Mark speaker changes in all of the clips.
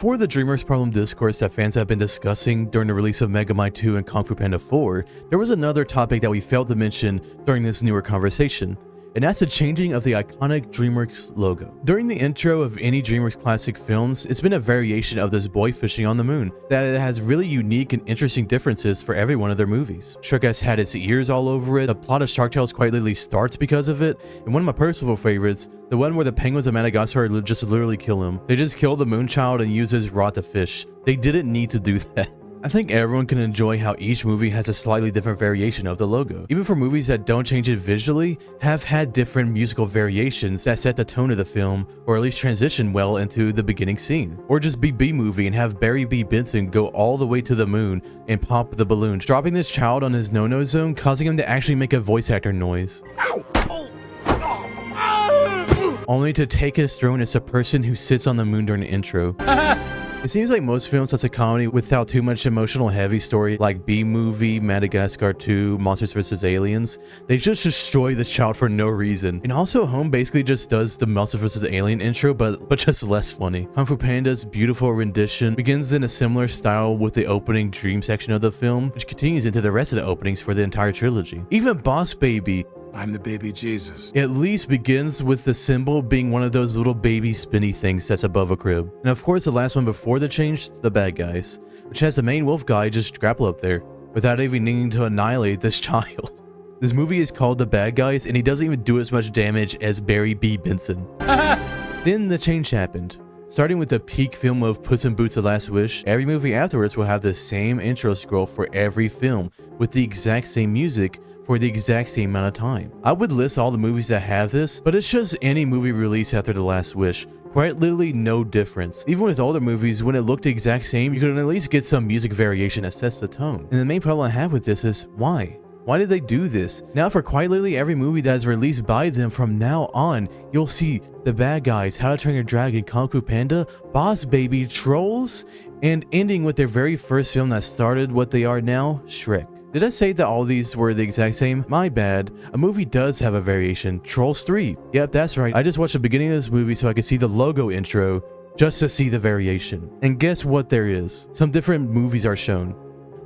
Speaker 1: Before the DreamWorks problem discourse that fans have been discussing during the release of Megamind 2 and Kung Fu Panda 4, there was another topic that we failed to mention during this newer conversation, and that's the changing of the iconic DreamWorks logo. During the intro of any DreamWorks classic films, it's been a variation of this boy fishing on the moon that it has really unique and interesting differences for every one of their movies. Shrek has had its ears all over it, the plot of Shark Tales quite literally starts because of it, and one of my personal favorites, the one where the penguins of Madagascar just literally kill him. They just kill the Moonchild and use his rod to fish. They didn't need to do that. I think everyone can enjoy how each movie has a slightly different variation of the logo. Even for movies that don't change it visually, have had different musical variations that set the tone of the film, or at least transition well into the beginning scene. Or just be B-movie and have Barry B. Benson go all the way to the moon and pop the balloons, dropping this child on his no-no zone, causing him to actually make a voice actor noise. Only to take his throne as a person who sits on the moon during the intro. It seems like most films that's a comedy without too much emotional heavy story like B-movie, Madagascar 2, Monsters vs. Aliens, they just destroy this child for no reason. And also Home basically just does the Monsters vs. Alien intro but just less funny. Kung Fu Panda's beautiful rendition begins in a similar style with the opening dream section of the film, which continues into the rest of the openings for the entire trilogy. Even Boss Baby,
Speaker 2: I'm the baby Jesus,
Speaker 1: at least begins with the symbol being one of those little baby spinny things that's above a crib. And of course the last one before the change, The Bad Guys, which has the main wolf guy just grapple up there without even needing to annihilate this child. This movie is called The Bad Guys and he doesn't even do as much damage as Barry B. Benson. Then the change happened. Starting with the peak film of Puss in Boots: The Last Wish, every movie afterwards will have the same intro scroll for every film with the exact same music for the exact same amount of time. I would list all the movies that have this, but it's just any movie released after The Last Wish. Quite literally no difference. Even with older movies, when it looked the exact same, you could at least get some music variation that sets the tone. And the main problem I have with this is, why? Why did they do this? Now for quite literally every movie that is released by them from now on, you'll see The Bad Guys, How to Train Your Dragon, Kung Fu Panda, Boss Baby, Trolls, and ending with their very first film that started what they are now, Shrek. Did I say that all these were the exact same? My bad. A movie does have a variation. Trolls 3. Yep, that's right. I just watched the beginning of this movie so I could see the logo intro just to see the variation. And guess what there is? Some different movies are shown,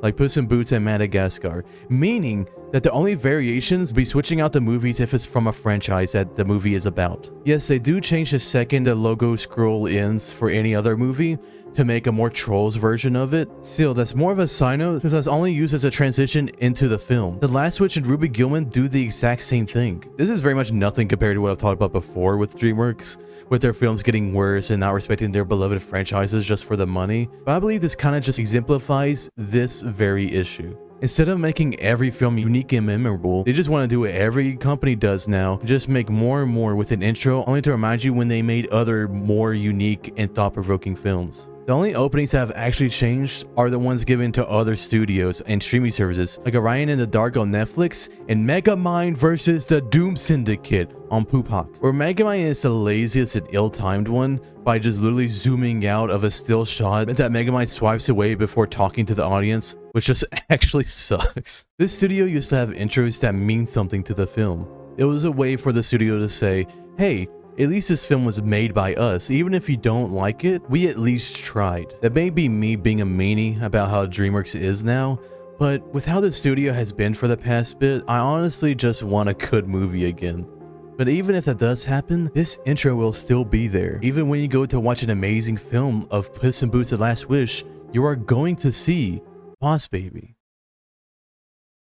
Speaker 1: like Puss in Boots and Madagascar, meaning that the only variations be switching out the movies if it's from a franchise that the movie is about. Yes, they do change the second the logo scroll ends for any other movie to make a more Trolls version of it. Still, that's more of a side note because that's only used as a transition into the film. The Last Witch and Ruby Gillman do the exact same thing. This is very much nothing compared to what I've talked about before with DreamWorks, with their films getting worse and not respecting their beloved franchises just for the money. But I believe this kind of just exemplifies this very issue. Instead of making every film unique and memorable, they just want to do what every company does now, just make more and more with an intro only to remind you when they made other more unique and thought-provoking films. The only openings that have actually changed are the ones given to other studios and streaming services like Orion in the Dark on Netflix and Megamind vs. the Doom Syndicate on Pupak, where Megamind is the laziest and ill-timed one by just literally zooming out of a still shot that Megamind swipes away before talking to the audience, which just actually sucks. This studio used to have intros that mean something to the film. It was a way for the studio to say, hey, at least this film was made by us. Even if you don't like it, we at least tried. That may be me being a meanie about how DreamWorks is now, but with how the studio has been for the past bit, I honestly just want a good movie again. But even if that does happen, this intro will still be there. Even when you go to watch an amazing film of Puss in Boots: The Last Wish, you are going to see Boss Baby.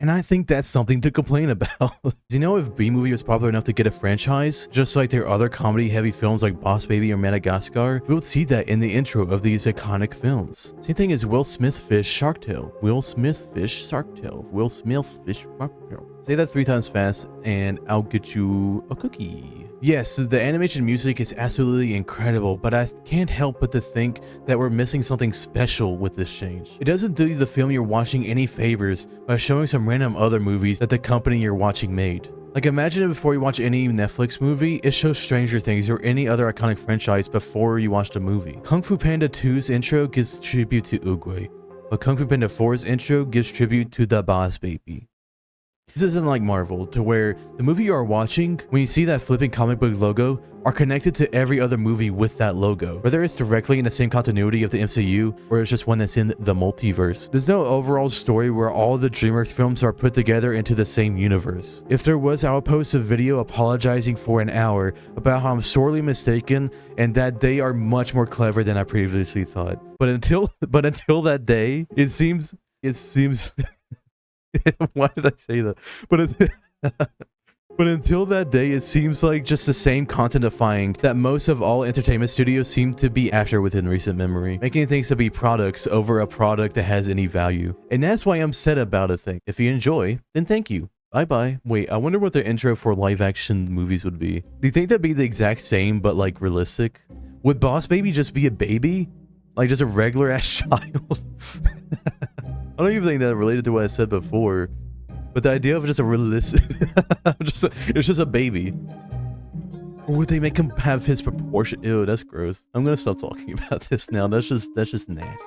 Speaker 1: And I think that's something to complain about. You know, if B-movie was popular enough to get a franchise, just like their other comedy-heavy films like Boss Baby or Madagascar, we would see that in the intro of these iconic films. Same thing as Will Smith Fish Shark Tale. Will Smith Fish Shark Tale. Will Smith Fish Shark Tale. Say that 3 times fast and I'll get you a cookie. Yes, the animation music is absolutely incredible, but I can't help but to think that we're missing something special with this change. It doesn't do the film you're watching any favors by showing some random other movies that the company you're watching made. Like, imagine before you watch any Netflix movie, it shows Stranger Things or any other iconic franchise before you watch the movie. Kung Fu Panda 2's intro gives tribute to Oogway, but Kung Fu Panda 4's intro gives tribute to the Boss Baby. This isn't like Marvel, to where the movie you are watching, when you see that flipping comic book logo, are connected to every other movie with that logo. Whether it's directly in the same continuity of the MCU, or it's just one that's in the multiverse. There's no overall story where all the DreamWorks films are put together into the same universe. If there was, I would post a video apologizing for an hour about how I'm sorely mistaken and that they are much more clever than I previously thought. But until that day, it seems why did I say that? But until that day, it seems like just the same contentifying that most of all entertainment studios seem to be after within recent memory, making things to be products over a product that has any value. And that's why I'm sad about a thing. If you enjoy, then thank you. Bye-bye. Wait, I wonder what the intro for live-action movies would be. Do you think that'd be the exact same, but like realistic? Would Boss Baby just be a baby? Like just a regular-ass child? I don't even think that related to what I said before. But the idea of just a realistic... it's just a baby. Or would they make him have his proportion? Ew, that's gross. I'm gonna stop talking about this now. That's just nasty.